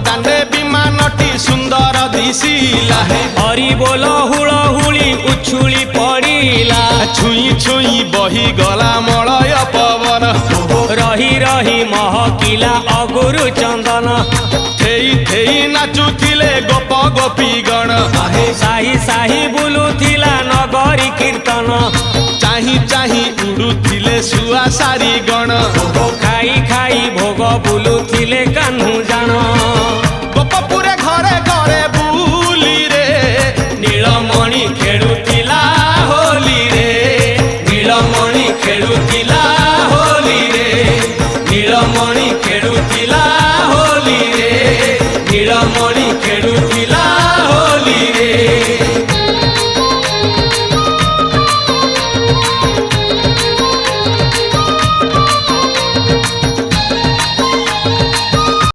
दाने विमानटी सुंदर दिशिला हरि बोल हुलहुली उछुली पड़िला छुई छुई बही गला मलय पवन रही रही महकिला अगुरु चंदन थेई थेई नाचुथिले गोप गोपीगण साही साही बुलुथिला नगरी कीर्तन चाही चाही उड़ुथिले सुआ सारी गण खाई खाई भोग बुलुथिले कान्हू जान गोपपुरे घरे घरे बुली रे नीलमणि खेलुथिला होली रे नीलमणि खेलुथिला होली रे नीलमणि खेलुथिला होली रे नीलमणि